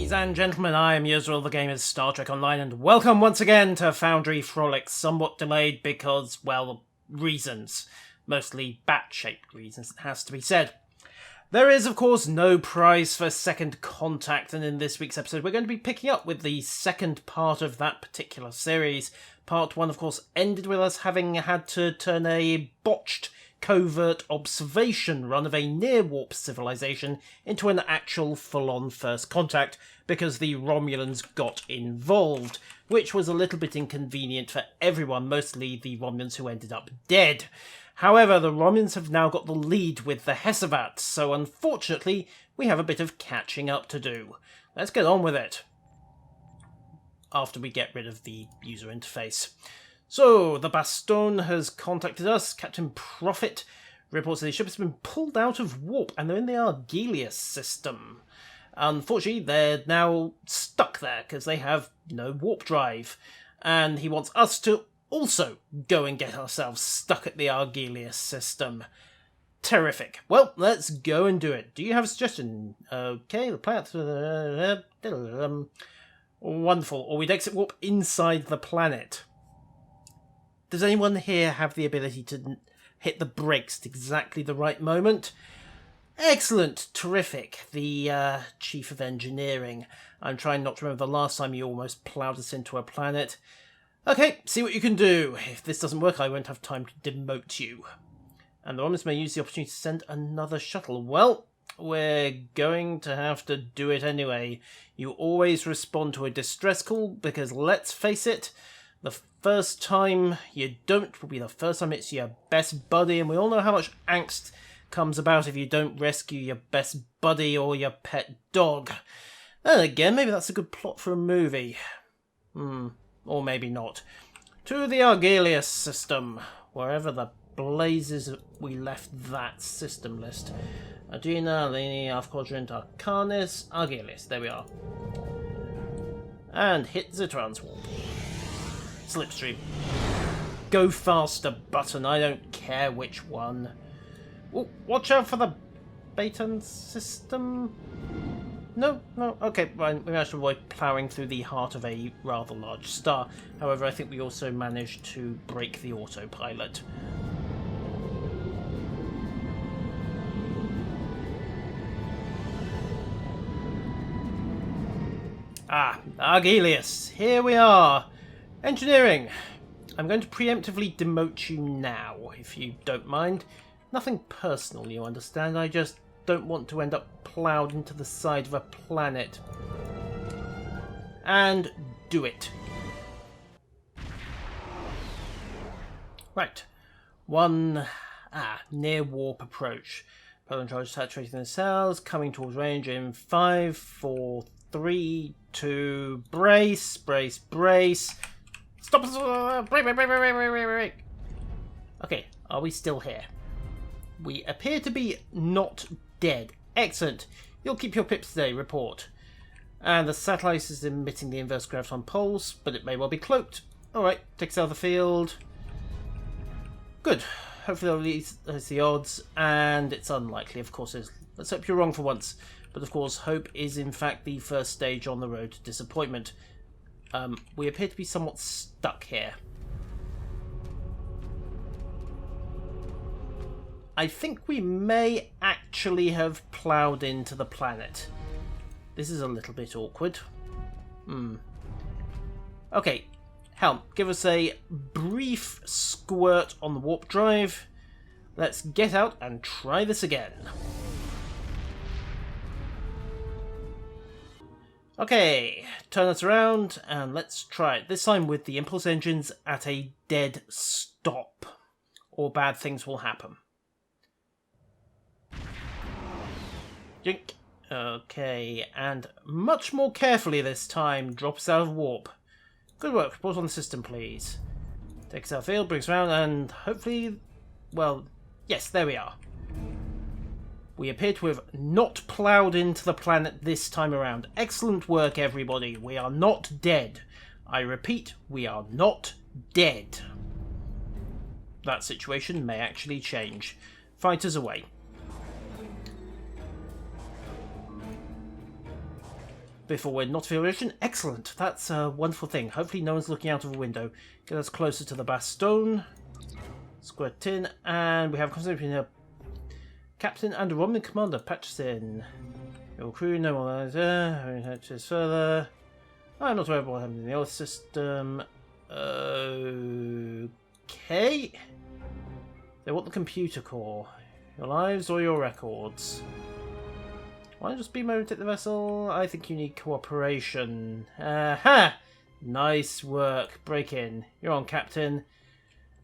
Ladies and gentlemen, I am Heservat, the game is Star Trek Online, and welcome once again to Foundry Frolics, somewhat delayed because, well, reasons. Mostly bat-shaped reasons, it has to be said. There is, of course, no prize for Second Contact, and in this week's episode we're going to be picking up with the second part of that particular series. Part 1, of course, ended with us having had to turn a botched covert observation run of a near-warp civilization into an actual full-on First Contact because the Romulans got involved, which was a little bit inconvenient for everyone, mostly the Romulans who ended up dead. However, the Romulans have now got the lead with the Heservat, so unfortunately we have a bit of catching up to do. Let's get on with it, after we get rid of the user interface. So, the Baston has contacted us. Captain Prophet reports that the ship has been pulled out of warp and they're in the Argelius system. Unfortunately, they're now stuck there because they have no warp drive. And he wants us to also go and get ourselves stuck at the Argelius system. Terrific. Well, let's go and do it. Do you have a suggestion? Okay, the planet... wonderful. Or we'd exit warp inside the planet. Does anyone here have the ability to hit the brakes at exactly the right moment? Excellent. Terrific. The Chief of Engineering. I'm trying not to remember the last time you almost ploughed us into a planet. Okay, see what you can do. If this doesn't work, I won't have time to demote you. And the Romulans may use the opportunity to send another shuttle. Well, we're going to have to do it anyway. You always respond to a distress call because, let's face it, the first time you don't will be the first time it's your best buddy, and we all know how much angst comes about if you don't rescue your best buddy or your pet dog. And again, maybe that's a good plot for a movie. Or maybe not. To the Argelius system, wherever the blazes we left that system list. Agena, Lini, Alpha Quadrant, Arcanis, Argelius, there we are. And hit the transwarp. Slipstream. Go faster button, I don't care which one. Ooh, watch out for the Baton system. No, okay, we managed to avoid ploughing through the heart of a rather large star. However, I think we also managed to break the autopilot. Ah, Argelius, here we are. Engineering. I'm going to preemptively demote you now, if you don't mind. Nothing personal, you understand. I just don't want to end up ploughed into the side of a planet. And do it. Right. Near warp approach. Proton charge saturating the cells, coming towards range in 5, 4, 3, 2, brace. Stop! Break. Okay, are we still here? We appear to be not dead. Excellent. You'll keep your pips today, report. And the satellite is emitting the inverse graviton pulse, but it may well be cloaked. Alright, takes out the field. Good. Hopefully there's the odds, and it's unlikely, of course. Let's hope you're wrong for once. But of course, hope is in fact the first stage on the road to disappointment. We appear to be somewhat stuck here. I think we may actually have ploughed into the planet. This is a little bit awkward. Okay, Helm, give us a brief squirt on the warp drive. Let's get out and try this again. Okay, turn us around and let's try it. This time with the impulse engines at a dead stop, or bad things will happen. Jink. Okay, and much more carefully this time, drop us out of warp. Good work, report on the system please. Takes our field, brings around, and hopefully, well, yes, there we are. We appear to have not ploughed into the planet this time around. Excellent work, everybody. We are not dead. I repeat, we are not dead. That situation may actually change. Fighters away. before we're not affiliation. Excellent. That's a wonderful thing. Hopefully no one's looking out of a window. Get us closer to the Bastone. Squirt in, and we have a conversation between a captain and a Romulan commander. Patches in. Your crew, no more. Further. I'm not worried about what happened in the Earth system. Okay. They want the computer core. Your lives or your records? Why not just beam over and take the vessel? I think you need cooperation. Aha! Nice work. Break in. You're on, Captain.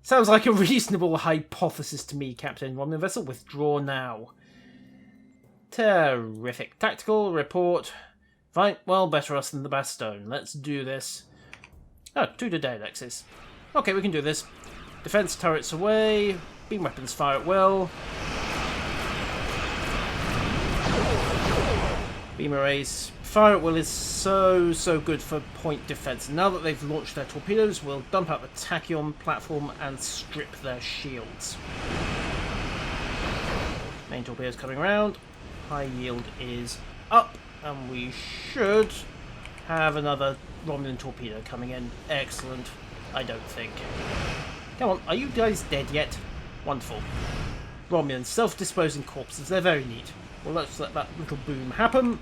Sounds like a reasonable hypothesis to me, Captain. Romulan vessel, withdraw now. Terrific. Tactical report. Fine. Well, better us than the Bastone. Let's do this. Oh, 2 to day, Alexis. Okay, we can do this. Defense turrets away. Beam weapons fire at will. Beam arrays. Fire at will is so good for point defense. Now that they've launched their torpedoes, we'll dump out the tachyon platform and strip their shields. Main torpedoes coming around. High yield is up, and we should have another Romulan torpedo coming in. Excellent. I don't think. Come on, are you guys dead yet? Wonderful. Romulans, self-disposing corpses. They're very neat. Well, let's let that little boom happen.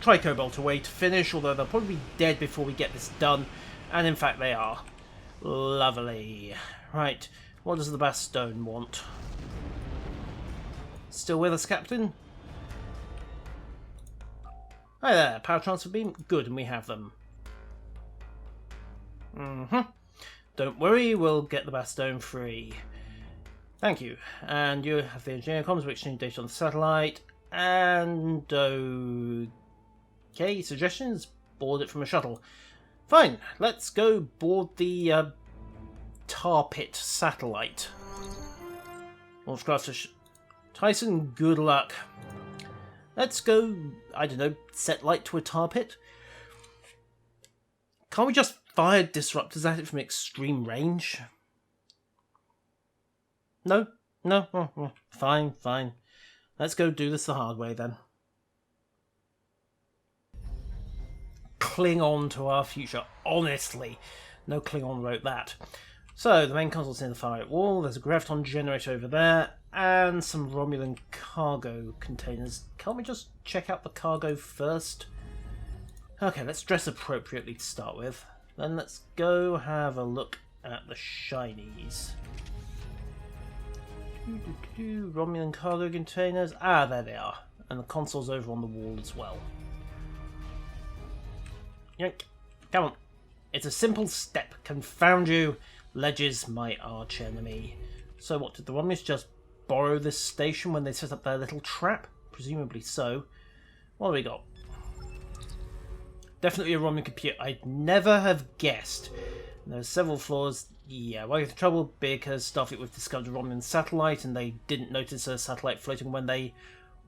Tri-Cobalt away to finish, although they'll probably be dead before we get this done. And in fact they are. Lovely. Right, what does the Bastone want? Still with us, Captain? Hi there, power transfer beam. Good, and we have them. Don't worry, we'll get the Bastone free. Thank you. And you have the engineer comms, we exchange data on the satellite. And okay, suggestions? Board it from a shuttle. Fine, let's go board the tar pit satellite. Launchcraft to Tyson, good luck. Let's go, I don't know, set light to a tar pit. Can't we just fire disruptors at it from extreme range? No? No? Oh, fine, fine. Let's go do this the hard way then. Cling on to our future. Honestly, no Klingon wrote that. So, the main console's near the far right wall. There's a graviton generator over there. And some Romulan cargo containers. Can't we just check out the cargo first? Okay, let's dress appropriately to start with. Then let's go have a look at the shinies. Romulan cargo containers. Ah, there they are. And the console's over on the wall as well. Yank. Come on. It's a simple step. Confound you. Ledger's my arch enemy. So what, did the Romulans just borrow this station when they set up their little trap? Presumably so. What do we got? Definitely a Romulan computer. I'd never have guessed. There's several flaws. Yeah, why get the trouble? Because Starfleet would discovered a Romulan satellite and they didn't notice a satellite floating when they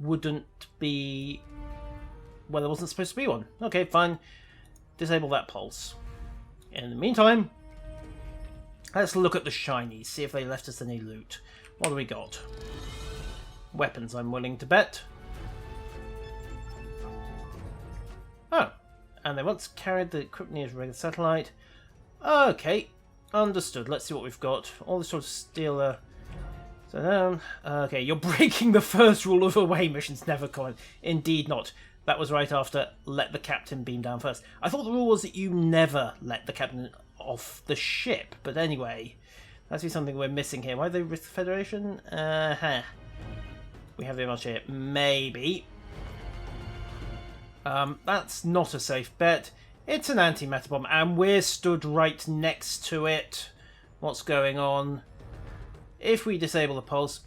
wouldn't be... well, there wasn't supposed to be one. Okay, fine. Disable that pulse. In the meantime, let's look at the shinies, see if they left us any loot. What do we got? Weapons, I'm willing to bet. Oh, and they once carried the equipment as a regular satellite. Okay, understood. Let's see what we've got. All this sort of steel. So down. Okay, you're breaking the first rule of away missions. Never comment. Indeed not. That was right after let the captain beam down first. I thought the rule was that you never let the captain off the ship. But anyway, that's something we're missing here. Why they risk the Federation? We have very much here. Maybe. That's not a safe bet. It's an antimatter bomb, and we're stood right next to it. What's going on? If we disable the pulse...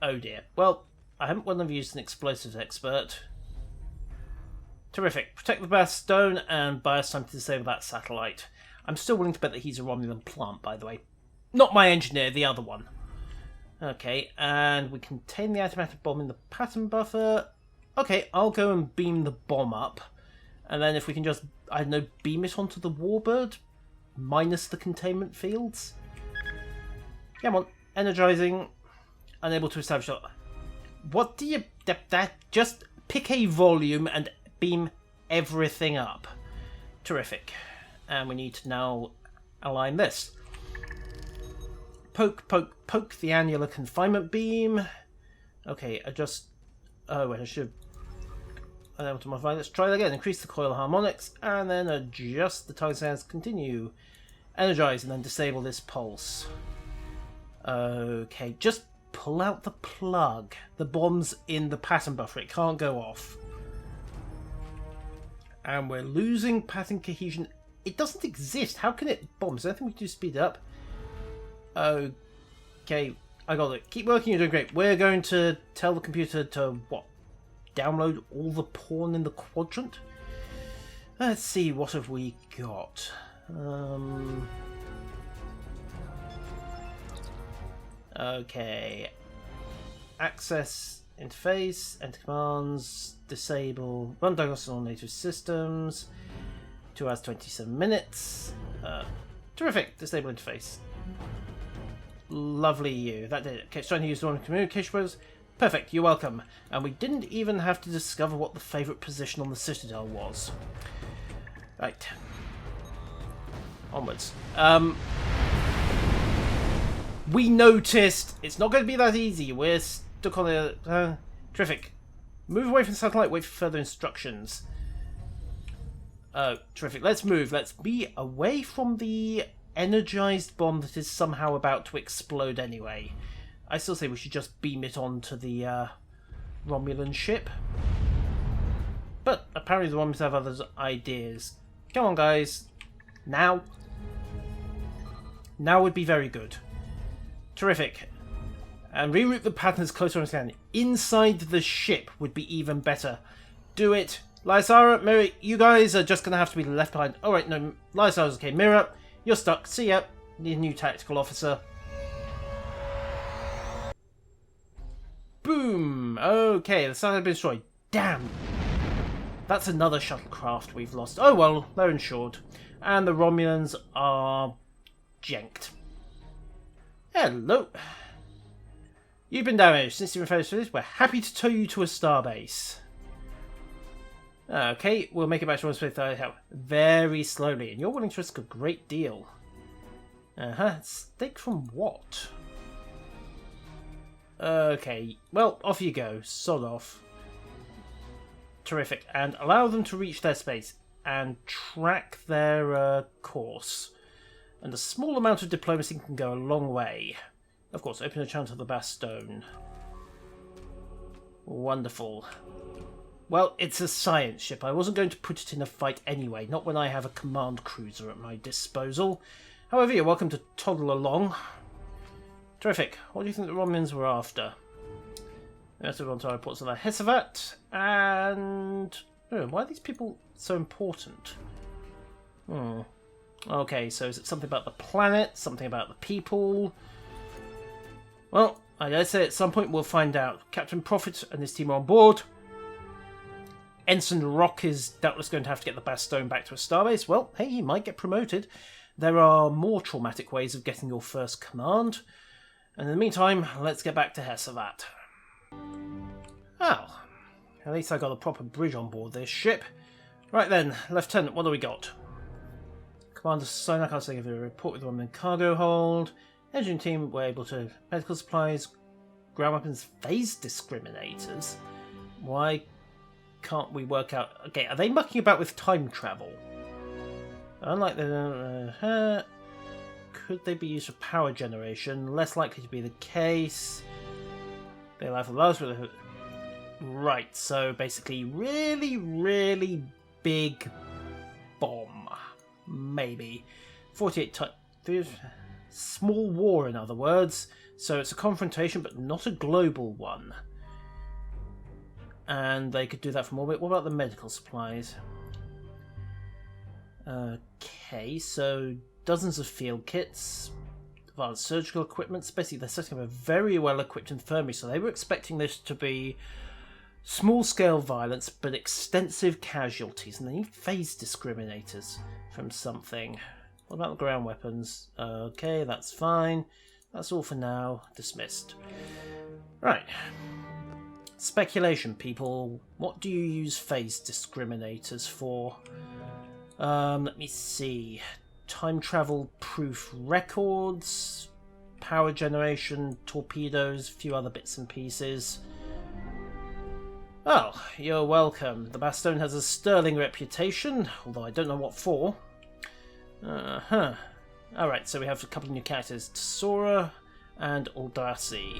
oh dear. Well, I haven't one of used an explosives expert. Terrific. Protect the Bastone and buy us time to disable that satellite. I'm still willing to bet that he's a Romulan plant, by the way. Not my engineer, the other one. Okay, and we contain the antimatter bomb in the pattern buffer. Okay, I'll go and beam the bomb up. And then if we can just, I don't know, beam it onto the Warbird, minus the containment fields. Come on, energizing. Unable to establish... what do you... that just pick a volume and beam everything up. Terrific. And we need to now align this. Poke, poke, poke the annular confinement beam. Okay, adjust... Oh, wait, I should... Unable to modify. Let's try that again. Increase the coil harmonics, and then adjust the target sounds. Continue. Energize, and then disable this pulse. Okay, just pull out the plug. The bomb's in the pattern buffer. It can't go off. And we're losing pattern cohesion. It doesn't exist. How can it bomb? Is there anything we can do to speed it up? Okay, I got it. Keep working, you're doing great. We're going to tell the computer to, what? Download all the porn in the quadrant? Let's see, what have we got? Okay. Access interface, enter commands, disable, run diagnosis on native systems, 2 hours 27 minutes. Terrific, disable interface. Lovely you, that did it. Okay, trying to use the one communication pros. Perfect, you're welcome. And we didn't even have to discover what the favourite position on the Citadel was. Right. Onwards. We noticed! It's not going to be that easy. We're stuck on the... terrific. Move away from the satellite, wait for further instructions. Terrific. Let's move. Let's be away from the energized bomb that is somehow about to explode anyway. I still say we should just beam it onto the Romulan ship. But apparently the Romulans have other ideas. Come on, guys. Now. Now would be very good. Terrific. And reroute the pattern as close as I can. Inside the ship would be even better. Do it. Lysara, Mira, you guys are just going to have to be left behind. Alright, no, Lysara's okay. Mira, you're stuck. See ya. Need a new tactical officer. Boom! Okay, the satellite has been destroyed. Damn! That's another shuttlecraft we've lost. Oh well, they're insured. And the Romulans are janked. Hello. You've been damaged. Since you've been finished with this, we're happy to tow you to a starbase. Okay, we'll make it back to one space very slowly, and you're willing to risk a great deal. Stake from what? Okay, well, off you go. Sod off. Terrific. And allow them to reach their space and track their course. And a small amount of diplomacy can go a long way. Of course, open a channel to the Bastone. Wonderful. Well, it's a science ship. I wasn't going to put it in a fight anyway, not when I have a command cruiser at my disposal. However, you're welcome to toddle along. Terrific. What do you think the Romulans were after? Let's move on to our reports on the Heservat. And... oh, why are these people so important? Okay, so is it something about the planet? Something about the people? Well, I dare say at some point we'll find out. Captain Prophet and his team are on board. Ensign Rock is doubtless going to have to get the Bastone back to a starbase. Well, hey, he might get promoted. There are more traumatic ways of getting your first command. And in the meantime, let's get back to Heservat. Oh, at least I got a proper bridge on board this ship. Right then, Lieutenant, what do we got? Commander Sonak, I'll say give you a report with one in cargo hold. Engine team were able to... medical supplies, ground weapons, phase discriminators. Why can't we work out... okay, are they mucking about with time travel? Unlike the... could they be used for power generation? Less likely to be the case. They allow for large... right, so basically really, really big bomb. Maybe. 48 small war, in other words. So it's a confrontation, but not a global one. And they could do that from orbit. What about the medical supplies? Okay, so dozens of field kits, advanced surgical equipment. Basically, they're setting up a very well-equipped infirmary, so they were expecting this to be small-scale violence, but extensive casualties, and they need phase discriminators from something. What about the ground weapons? Okay, that's fine. That's all for now. Dismissed. Right. Speculation, people. What do you use phase discriminators for? Let me see. Time travel proof records, power generation, torpedoes, a few other bits and pieces. Oh, you're welcome. The Bastone has a sterling reputation, although I don't know what for. Alright, so we have a couple of new characters, Tesora and Aldarsi.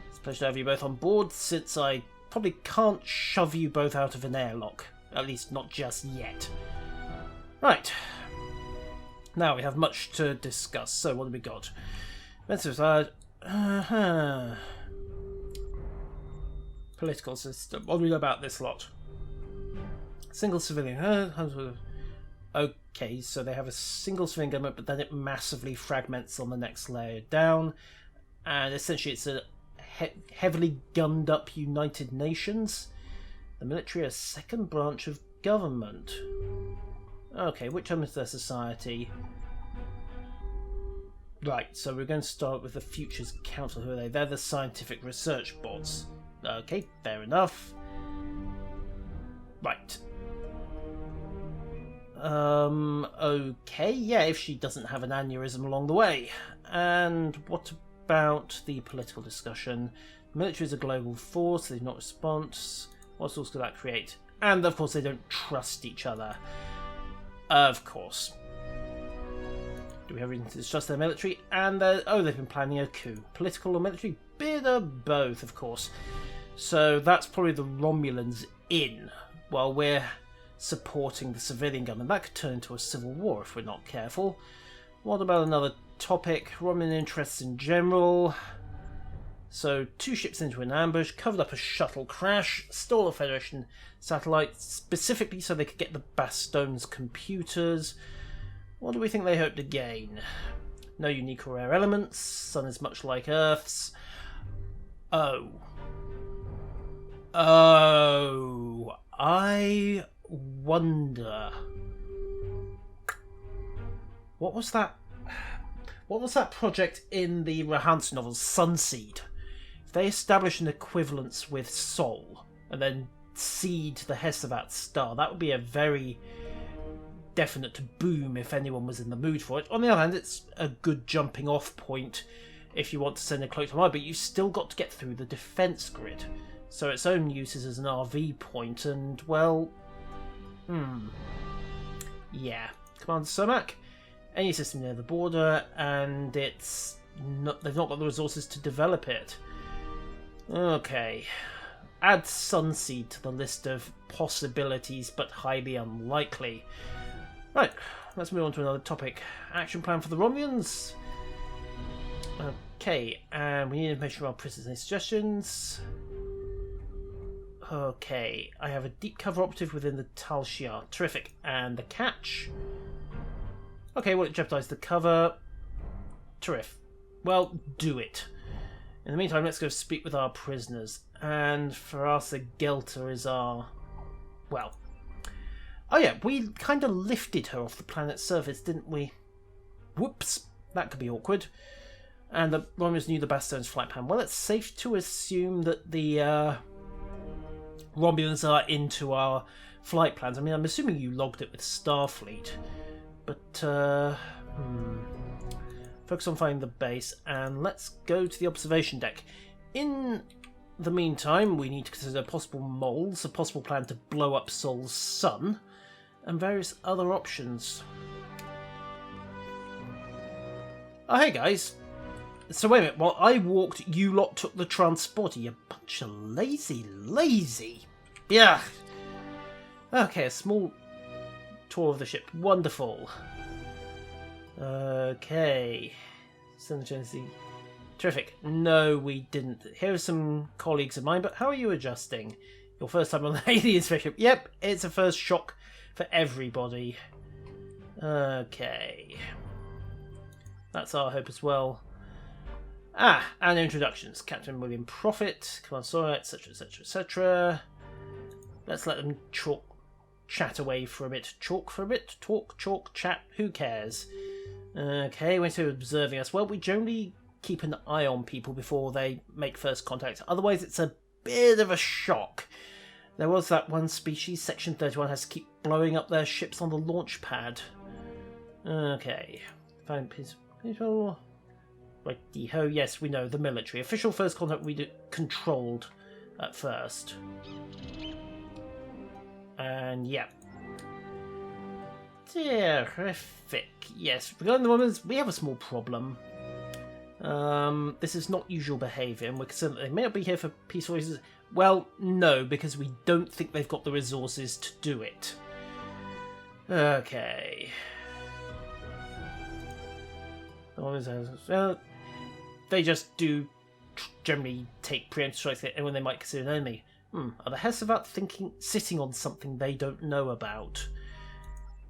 It's a pleasure to have you both on board, since I probably can't shove you both out of an airlock. At least not just yet. Right. Now we have much to discuss, so what have we got? Political system. What do we know about this lot? Single civilian. Okay, so they have a single civilian government, but then it massively fragments on the next layer down. And essentially it's a heavily gunned up United Nations. The military, a second branch of government. Okay, which one is their society? Right, so we're going to start with the Futures Council. Who are they? They're the scientific research boards. Okay, fair enough. Right. Okay, yeah, if she doesn't have an aneurysm along the way. And what about the political discussion? The military is a global force, they do not response. What source could that create? And of course they don't trust each other. Of course. Do we have reason to distrust their military? And they've been planning a coup. Political or military? Bit of both, of course. So that's probably the Romulans in, while we're supporting the civilian government. That could turn into a civil war if we're not careful. What about another topic? Romulan interests in general. So 2 ships into an ambush, covered up a shuttle crash, stole a Federation satellite specifically so they could get the Bastone's computers. What do we think they hope to gain? No unique or rare elements. Sun is much like Earth's. Oh, I wonder. What was that? What was that project in the Rahans novel, Sunseed? If they establish an equivalence with Sol and then seed the Heservat star, that would be a very definite boom if anyone was in the mood for it. On the other hand, it's a good jumping off point if you want to send a cloak to Mars, but you've still got to get through the defence grid. So its own use is as an RV point, and well, yeah. Commander Somak, any system near the border, and they've not got the resources to develop it. Okay. Add Sunseed to the list of possibilities, but highly unlikely. Right, let's move on to another topic. Action plan for the Romulans. Okay, and we need information about prisoners. Any suggestions? Okay, I have a deep cover operative within the Tal Shiar. Terrific. And the catch? Okay, will it jeopardize the cover? Terrific. Well, do it. In the meantime, let's go speak with our prisoners. And Farasa Gelta is our... well... oh yeah, we kind of lifted her off the planet's surface, didn't we? Whoops, that could be awkward. And the Romulans knew the Bastone's flight plan. Well, it's safe to assume that the Romulans are into our flight plans. I mean, I'm assuming you logged it with Starfleet. But, focus on finding the base, and let's go to the observation deck. In the meantime, we need to consider possible moles, a possible plan to blow up Sol's sun, and various other options. Oh, hey guys. So wait a minute, while I walked, you lot took the transporter. You bunch of lazy. Yeah. Okay, a small tour of the ship. Wonderful. Okay. Genesee. Terrific. No, we didn't. Here are some colleagues of mine, but how are you adjusting? Your first time on the alien spaceship. Yep, it's a first shock for everybody. Okay. That's our hope as well. And introductions. Captain William Prophet, Command Sora, etc, etc, etc. Let's let them chat away for a bit. Talk, chat, who cares? Okay, when they're observing us, well, we generally keep an eye on people before they make first contact. Otherwise, it's a bit of a shock. There was that one species, Section 31, has to keep blowing up their ships on the launch pad. Okay. Find people. Righty-ho, yes, we know, the military. Official first contact we controlled at first. And yeah. Terrific. Yes, regarding the Romulans, we have a small problem. This is not usual behaviour, and we're concerned that they may not be here for peaceful reasons. Well, no, because we don't think they've got the resources to do it. Okay. Well, they just do generally take preemptive strikes at anyone they might consider an enemy. Are the Heservat sitting on something they don't know about?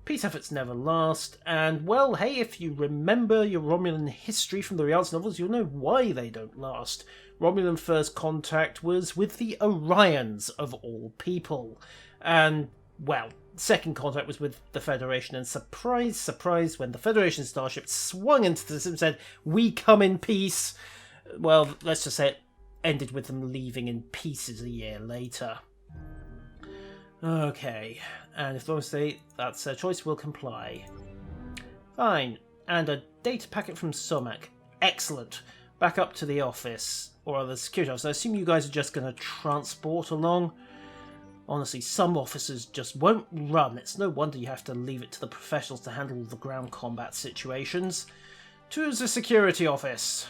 Peace efforts never last, and well, hey, if you remember your Romulan history from the reality novels, you'll know why they don't last. Romulan first contact was with the Orions, of all people. And, well, second contact was with the Federation, and surprise, surprise, when the Federation starship swung into the system and said, "We come in peace," well, let's just say it ended with them leaving in pieces a year later. Okay, and if they want to say that's their choice, we'll comply. Fine, and a data packet from Somak. Excellent. Back up to the office, or other security office. I assume you guys are just going to transport along? Honestly, some officers just won't run. It's no wonder you have to leave it to the professionals to handle the ground combat situations. To the security office.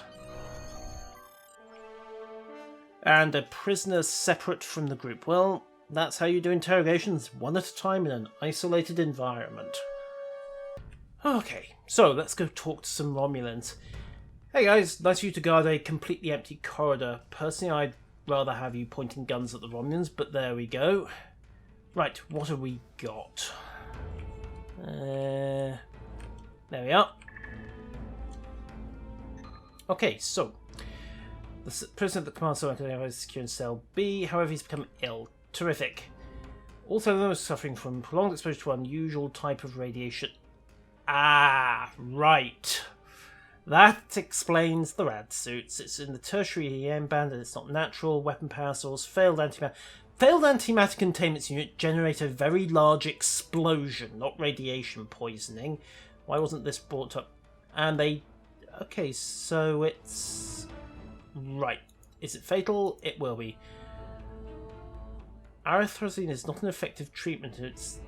And a prisoner separate from the group. Well, that's how you do interrogations, one at a time in an isolated environment. Okay, so let's go talk to some Romulans. Hey guys, nice of you to guard a completely empty corridor. Personally, I'd rather have you pointing guns at the Romulans, but there we go. Right, what have we got? There we are. Okay, so the prisoner at the command center is secure in cell B, however he's become ill. Terrific. Also, those suffering from prolonged exposure to unusual type of radiation. Ah, right. That explains the rad suits. It's in the tertiary EM band and it's not natural. Weapon power source. Failed antimatter containment unit generate a very large explosion, not radiation poisoning. Why wasn't this brought up? And they... Okay, so it's... Right. Is it fatal? It will be. Arethrosine is not an effective treatment. It's...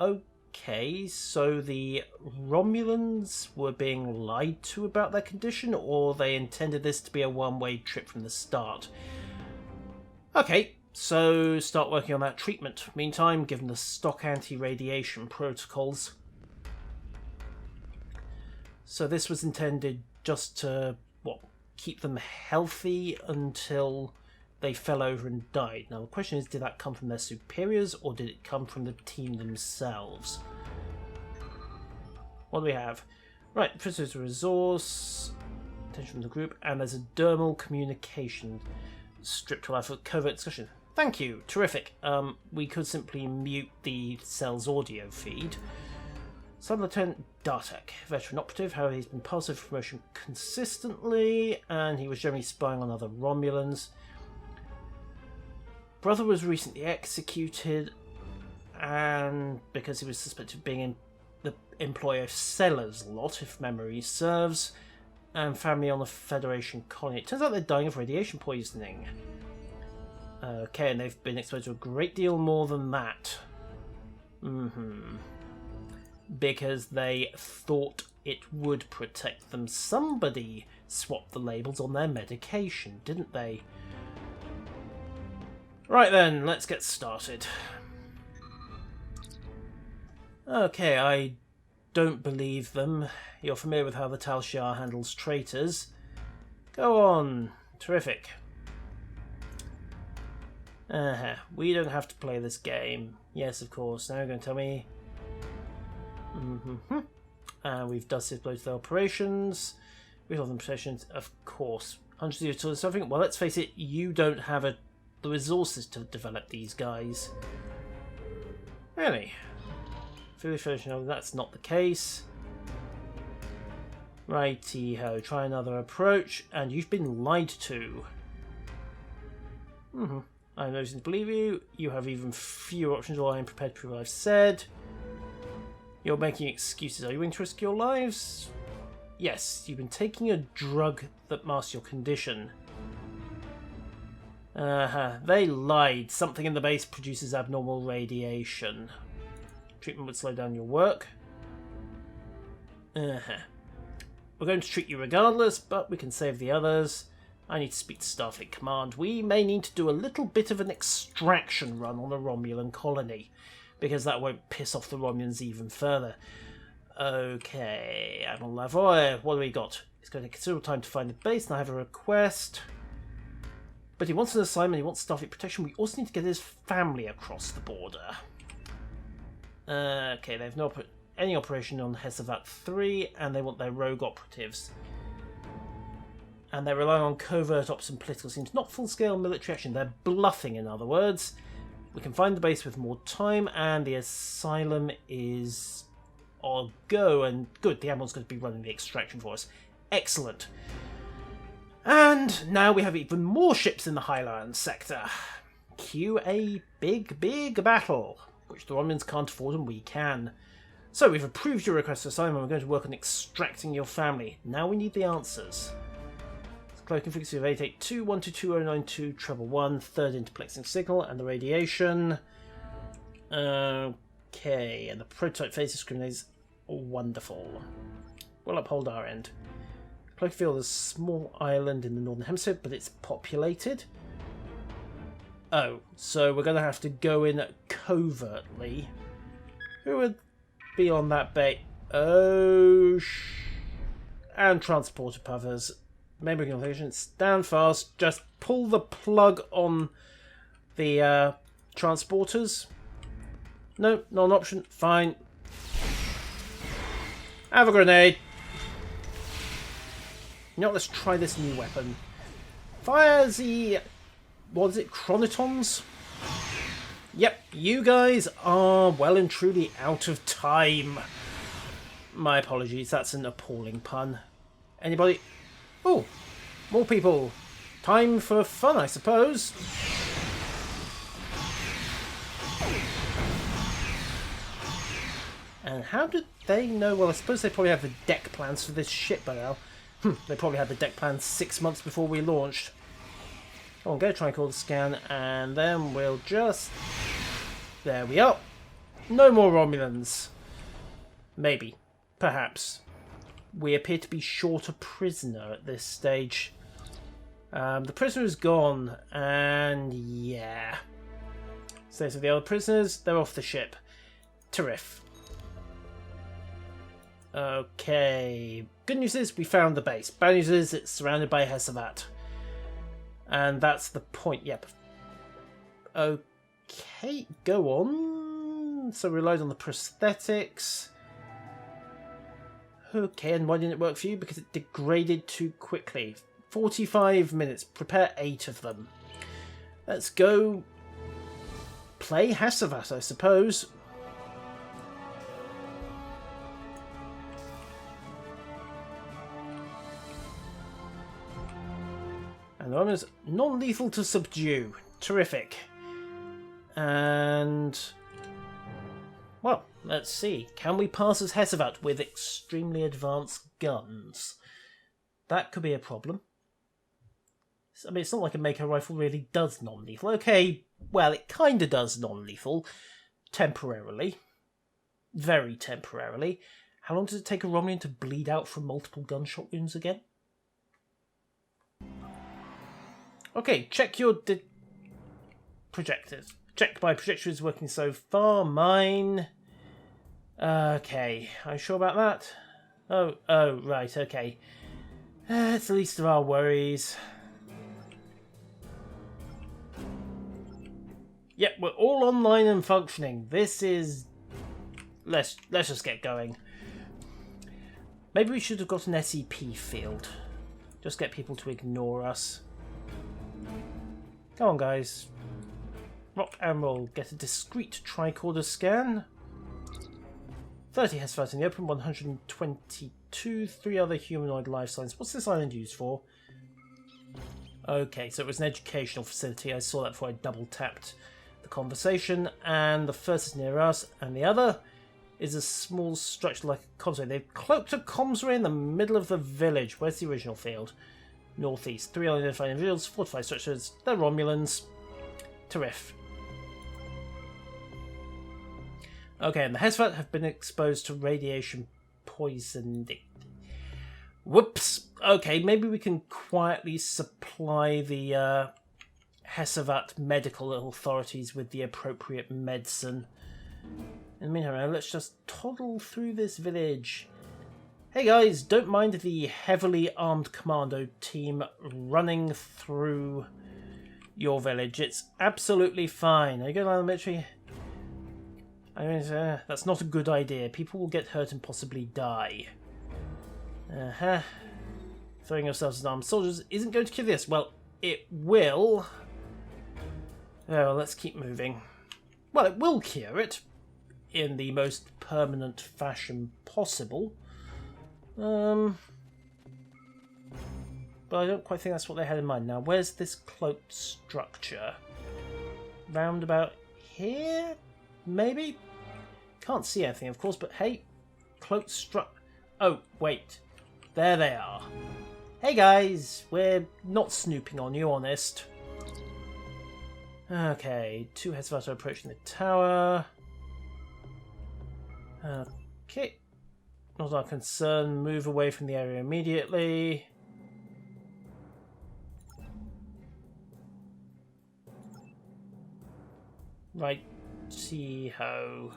Okay, so the Romulans were being lied to about their condition, or they intended this to be a one-way trip from the start? Okay, so start working on that treatment. Meantime, given the stock anti-radiation protocols. So this was intended just to, what, keep them healthy until they fell over and died. Now the question is, did that come from their superiors or did it come from the team themselves? What do we have? Right, prisoners resource, attention from the group, and there's a dermal communication stripped to life for covert discussion. Thank you, terrific. We could simply mute the cell's audio feed. Sub-Lieutenant Dartek, veteran operative, however he's been passive for promotion consistently, and he was generally spying on other Romulans. Brother was recently executed, and because he was suspected of being in the employ of Sellers lot, if memory serves, and family on the Federation colony. It turns out they're dying of radiation poisoning. Okay, and they've been exposed to a great deal more than that. Because they thought it would protect them. Somebody swapped the labels on their medication, didn't they? Right then, let's get started. Okay, I don't believe them. You're familiar with how the Tal Shiar handles traitors. Go on. Terrific. We don't have to play this game. Yes, of course. Now you're going to tell me... we've dusted both the operations. We have them protections, of course. Hundreds of years to something. Well, let's face it, you don't have the resources to develop these guys. Really? Foolish version of that's not the case. Righty-ho, try another approach, and you've been lied to. I'm losing to believe you. You have even fewer options, or I am prepared to prove what I've said. You're making excuses. Are you willing to risk your lives? Yes, you've been taking a drug that masks your condition. They lied. Something in the base produces abnormal radiation. Treatment would slow down your work. We're going to treat you regardless, but we can save the others. I need to speak to Starfleet Command. We may need to do a little bit of an extraction run on a Romulan colony, because that won't piss off the Romulans even further. Okay, Admiral Lavoie, what do we got? It's going to take considerable time to find the base, and I have a request. But he wants an assignment, he wants Starfleet protection. We also need to get his family across the border. Okay, they have no any operation on Heservat 3, and they want their rogue operatives. And they're relying on covert ops and political scenes, not full-scale military action. They're bluffing, in other words. We can find the base with more time, and the asylum is on go. And good, the Admiral's going to be running the extraction for us. Excellent. And now we have even more ships in the Highland sector. Cue a big, big battle, which the Romulans can't afford and we can. So we've approved your request for assignment. We're going to work on extracting your family. Now we need the answers. Cloaking frequency of 882.122.092 treble 1, third interplexing signal, and the radiation. Okay, and the prototype phase discriminates. Wonderful. We'll uphold our end. Cloaking field is a small island in the northern hemisphere, but it's populated. Oh, so we're going to have to go in covertly. Who would be on that bait? Oh, and transporter puffers. Member configuration, stand fast, just pull the plug on the transporters. No, not an option, fine. Have a grenade. You know what, let's try this new weapon. Fire the, what is it, chronotons? Yep, you guys are well and truly out of time. My apologies, that's an appalling pun. Anybody? Oh, more people. Time for fun, I suppose. And how did they know? Well, I suppose they probably have the deck plans for this ship by now. They probably had the deck plans 6 months before we launched. Come on, go try and call the scan, and then we'll just... There we are. No more Romulans. Maybe. Perhaps. We appear to be short a prisoner at this stage. The prisoner is gone, and yeah. So the other prisoners, they're off the ship. Terrific. Okay. Good news is we found the base. Bad news is it's surrounded by Heservat. And that's the point, yep. Okay, go on. So we relied on the prosthetics. Okay, and why didn't it work for you? Because it degraded too quickly. 45 minutes. Prepare 8 of them. Let's go play Heservat, I suppose. And the one is non-lethal to subdue. Terrific. And... well, let's see. Can we pass as Heservat with extremely advanced guns? That could be a problem. I mean, it's not like a Mako rifle really does non-lethal. Okay, well, it kind of does non-lethal. Temporarily. Very temporarily. How long does it take a Romulan to bleed out from multiple gunshot wounds again? Okay, check your projectors. Check my projector is working so far. Mine... okay, are you sure about that? Oh, right, okay. It's the least of our worries. Yep, we're all online and functioning. This is... Let's just get going. Maybe we should have got an SEP field. Just get people to ignore us. Come on, guys. Rock and roll. Get a discreet tricorder scan. 30 Heservat in the open, 122. 3 other humanoid life signs. What's this island used for? Okay, so it was an educational facility. I saw that before I double tapped the conversation. And the first is near us, and the other is a small structure like a comms ray. They've cloaked a comms ray in the middle of the village. Where's the original field? Northeast. 3 unidentified individuals, fortified structures. They're Romulans. Terrific. Okay, and the Heservat have been exposed to radiation poisoning. Whoops. Okay, maybe we can quietly supply the Heservat medical authorities with the appropriate medicine. In the meantime, let's just toddle through this village. Hey guys, don't mind the heavily armed commando team running through your village. It's absolutely fine. Are you going to the military? I mean, that's not a good idea. People will get hurt and possibly die. Throwing yourselves as armed soldiers isn't going to cure this. Well, it will. Well, let's keep moving. Well, it will cure it in the most permanent fashion possible. But I don't quite think that's what they had in mind. Now, where's this cloaked structure? Round about here? Maybe? Can't see anything, of course, but hey, cloaked structure. Oh, wait. There they are. Hey guys, we're not snooping on you, honest. Okay, 2 Heservat are approaching the tower. Okay. Not our concern. Move away from the area immediately. Righty-ho.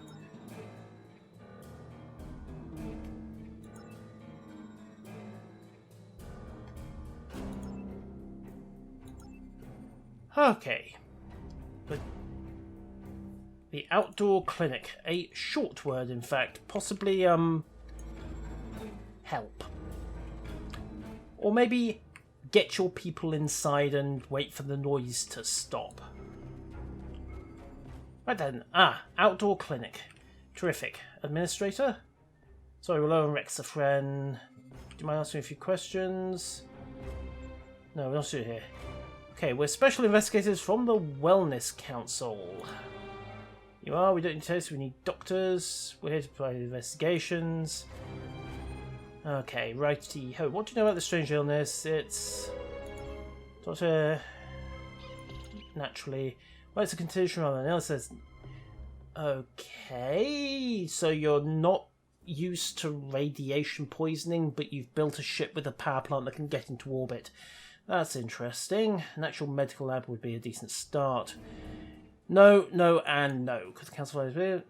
Okay. But the outdoor clinic. A short word, in fact. Possibly, help. Or maybe get your people inside and wait for the noise to stop. Right then. Outdoor clinic. Terrific. Administrator? Sorry, we're low on Rexafren. Do you mind asking a few questions? No, we're not sure here. Okay, we're special investigators from the Wellness Council. You are? We don't need tests, we need doctors. We're here to provide investigations. Okay, righty-ho. What do you know about the strange illness? It's... Doctor... Naturally... Well, it's a condition rather than illness. Okay, so you're not used to radiation poisoning, but you've built a ship with a power plant that can get into orbit. That's interesting. An actual medical lab would be a decent start. No, no, and no. Could the council advise me?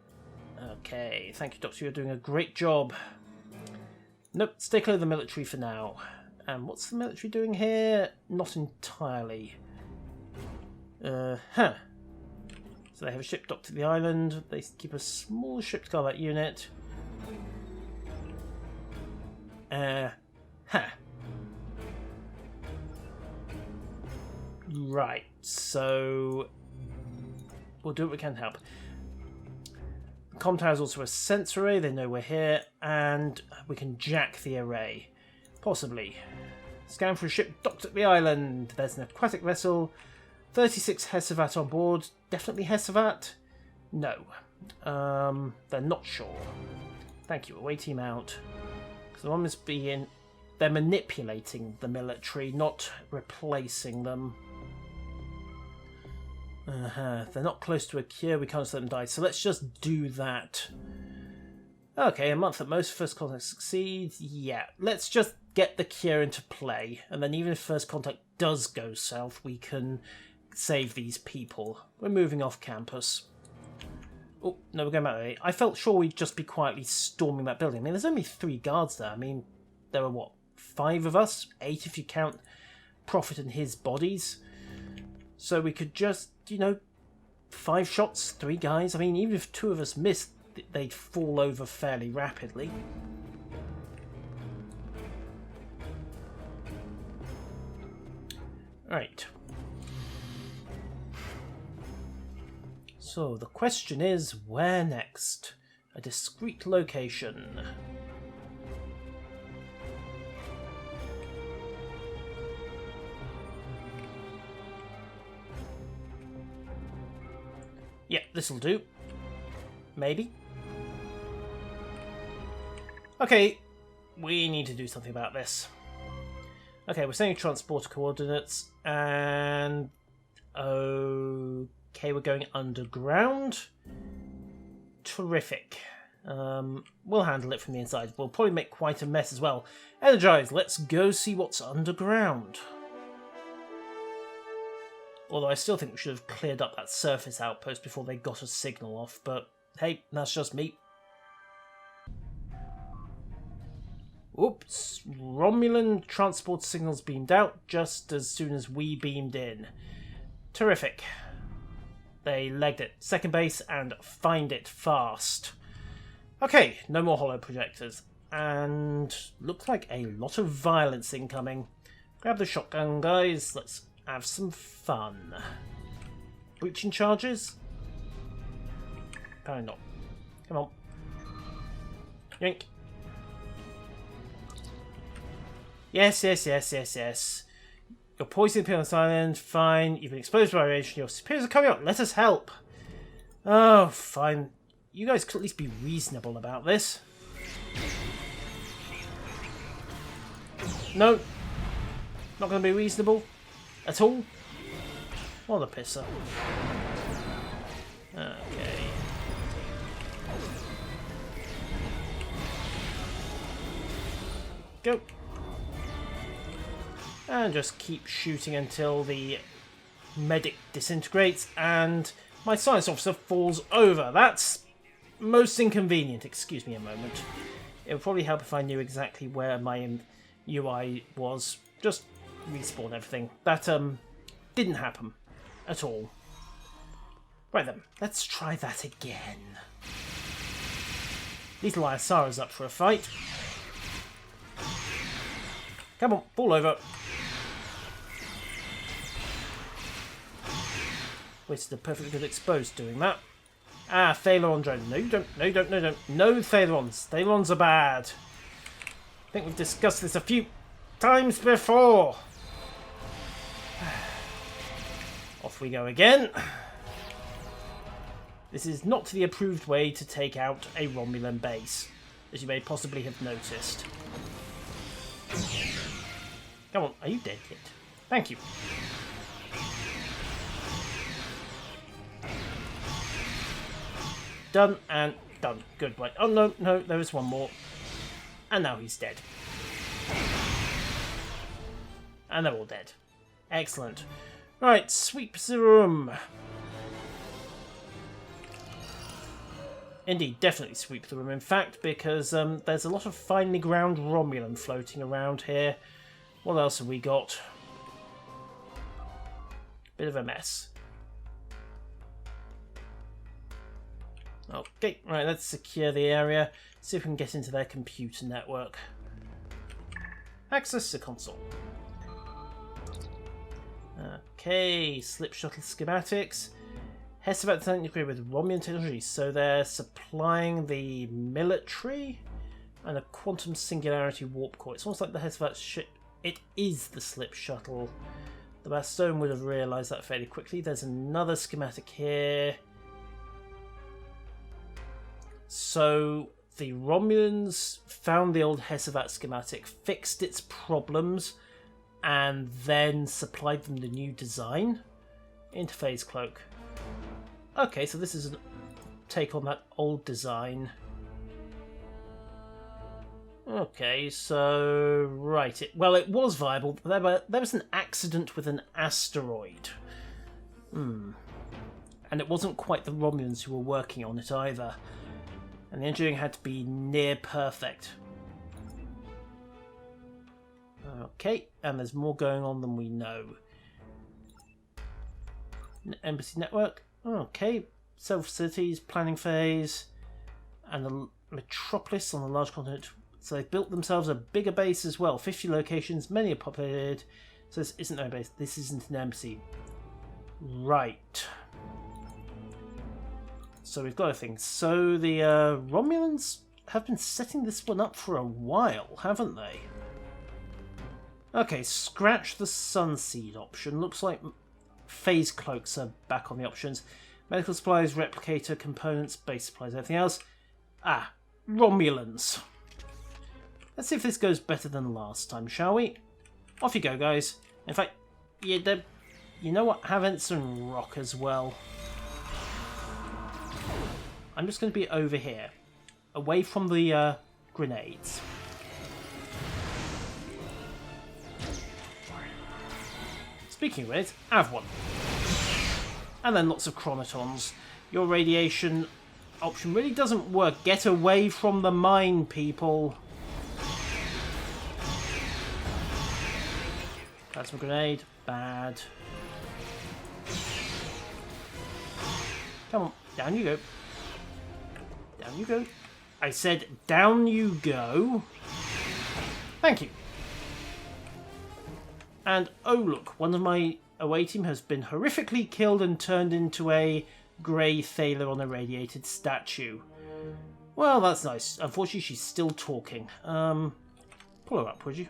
Okay, thank you, Doctor. You're doing a great job. Nope, stay clear of the military for now. And what's the military doing here? Not entirely. So they have a ship docked at the island. They keep a small ship to guard that unit. Right, so we'll do what we can to help. The comm tower is also a sensor array. They know we're here, and we can jack the array. Possibly. Scan for a ship docked at the island. There's an aquatic vessel. 36 Heservat on board. Definitely Heservat? No. They're not sure. Thank you. Away team out. Because the one must be in... They're manipulating the military, not replacing them. They're not close to a cure. We can't just let them die. So let's just do that. Okay, a month at most. First contact succeeds. Yeah, let's just get the cure into play. And then even if first contact does go south, we can save these people. We're moving off campus. Oh, no, we're going back there. I felt sure we'd just be quietly storming that building. I mean, there's only 3 guards there. I mean, there are, what, 5 of us? 8 if you count Prophet and his bodies. So we could just, 5 shots, 3 guys. I mean, even if 2 of us missed, they'd fall over fairly rapidly. Right. So the question is, where next? A discrete location. Yeah, this'll do. Maybe. Okay, we need to do something about this. Okay, we're sending transporter coordinates, and... Okay, we're going underground. Terrific. We'll handle it from the inside. We'll probably make quite a mess as well. Energize, let's go see what's underground. Although I still think we should have cleared up that surface outpost before they got a signal off, but hey, that's just me. Oops, Romulan transport signals beamed out just as soon as we beamed in. Terrific. They legged it. Second base and find it fast. Okay, no more holo projectors. And looks like a lot of violence incoming. Grab the shotgun, guys. Let's have some fun. Breaching charges? Apparently not. Come on. Yank. Yes. You're poisoning people on this island. Fine. You've been exposed by radiation. Your superiors are coming up. Let us help. Oh, fine. You guys could at least be reasonable about this. No. Not going to be reasonable. At all. What a pisser. Okay. Go. And just keep shooting until the medic disintegrates and my science officer falls over. That's most inconvenient. Excuse me a moment. It would probably help if I knew exactly where my UI was. Just respawn everything. That didn't happen at all. Right then, let's try that again. Little Isara's up for a fight. Come on, fall over. Wasted a perfectly good exposed doing that. Ah, Thaleron drone. No, you don't. No, you don't. No, don't. No Thalerons. Thalerons are bad. I think we've discussed this a few times before. Off we go again. This is not the approved way to take out a Romulan base, as you may possibly have noticed. Come on, are you dead yet? Thank you. Done and done. Good, right. Oh, no, there is one more. And now he's dead. And they're all dead. Excellent. Right, sweep the room. Indeed, definitely sweep the room, in fact, because there's a lot of finely ground Romulan floating around here. What else have we got? Bit of a mess. Okay, right, let's secure the area. See if we can get into their computer network. Access the console. Okay, slip shuttle schematics. Heservat is integrated with Romulan technology, so they're supplying the military and a quantum singularity warp core. It's almost like the Heservat ship. It is the slip shuttle. The Baston would have realised that fairly quickly. There's another schematic here. So the Romulans found the old Heservat schematic, fixed its problems, and then supplied them the new design. Interface cloak. Okay, so this is a take on that old design. Okay, so right. It was viable, but there was an accident with an asteroid. And it wasn't quite the Romulans who were working on it either. And the engineering had to be near perfect. Okay, and there's more going on than we know. Embassy network. Okay, several facilities, planning phase, and a metropolis on a large continent. So they've built themselves a bigger base as well. 50 locations, many are populated. So this isn't no base. This isn't an embassy. Right. So we've got a thing. So the Romulans have been setting this one up for a while, haven't they? Okay, scratch the Sunseed option. Looks like phase cloaks are back on the options. Medical supplies, replicator, components, base supplies, everything else. Ah, Romulans. Let's see if this goes better than last time, shall we? Off you go, guys. In fact, you know what? Have Ensign rock as well. I'm just going to be over here, away from the grenades. Speaking of it, have one. And then lots of chronotons. Your radiation option really doesn't work. Get away from the mine, people. Plasma grenade. Bad. Come on. Down you go. Down you go. I said down you go. Thank you. And oh look, one of my away team has been horrifically killed and turned into a grey Thaler on a radiated statue. Well, that's nice. Unfortunately, she's still talking. Pull her up, would you?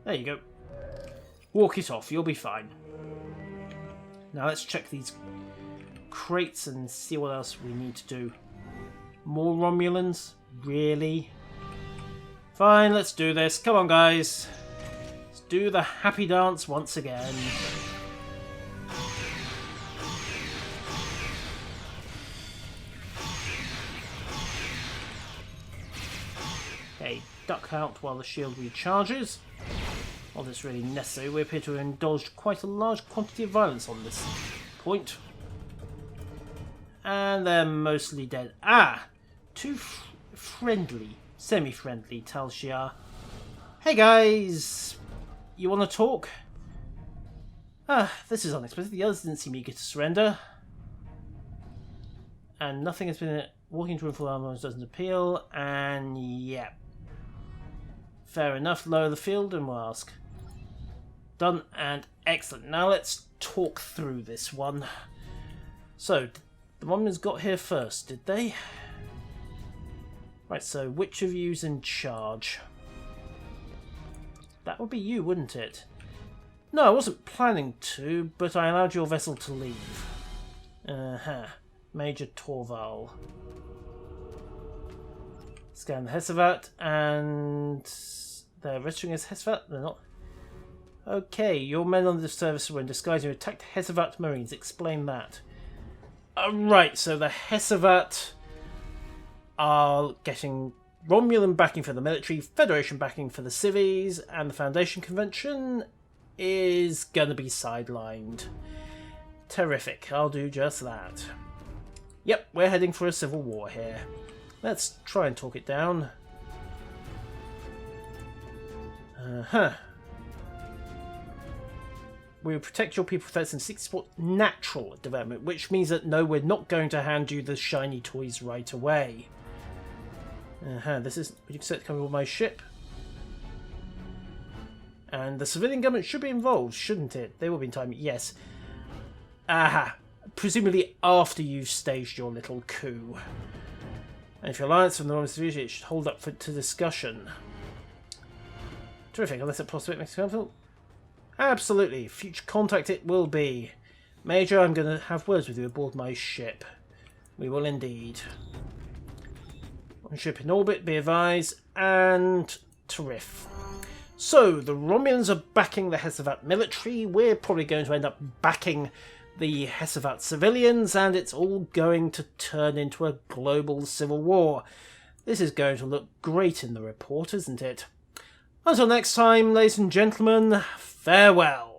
There you go. Walk it off, you'll be fine. Now let's check these crates and see what else we need to do. More Romulans? Really? Fine, let's do this. Come on, guys. Let's do the happy dance once again. Okay, duck out while the shield recharges. Not this really necessary. We appear to have indulged quite a large quantity of violence on this point. And they're mostly dead. Ah! Too friendly. Semi-friendly, Tal Shiar. Hey guys! You want to talk? Ah, this is unexpected. The others didn't seem eager to surrender. And nothing has been... Walking into room full of armor doesn't appeal. And yeah. Fair enough. Lower the field and we'll ask. Done and excellent. Now let's talk through this one. So, the Romulans got here first, did they? Right, so which of you's in charge? That would be you, wouldn't it? No, I wasn't planning to, but I allowed your vessel to leave. Major Torval. Scan the Heservat, and they're registering as Heservat? They're not. Okay, your men on the service were in disguise and attacked Heservat Marines. Explain that. Right, so the Heservat are getting Romulan backing for the military, Federation backing for the civvies, and the Foundation Convention is gonna be sidelined. Terrific, I'll do just that. Yep, we're heading for a civil war here. Let's try and talk it down. We will protect your people first and seek to support natural development, which means that no, we're not going to hand you the shiny toys right away. This is... Would you accept to come with my ship? And the civilian government should be involved, shouldn't it? They will be in time, yes. Aha! Presumably after you've staged your little coup. And if your alliance from the Romulans division, it should hold up to discussion. Terrific, unless it possibly makes you comfortable. Absolutely. Future contact it will be. Major, I'm going to have words with you aboard my ship. We will indeed. One ship in orbit, be advised, and Terrific. So, the Romulans are backing the Heservat military. We're probably going to end up backing the Heservat civilians, and it's all going to turn into a global civil war. This is going to look great in the report, isn't it? Until next time, ladies and gentlemen, farewell.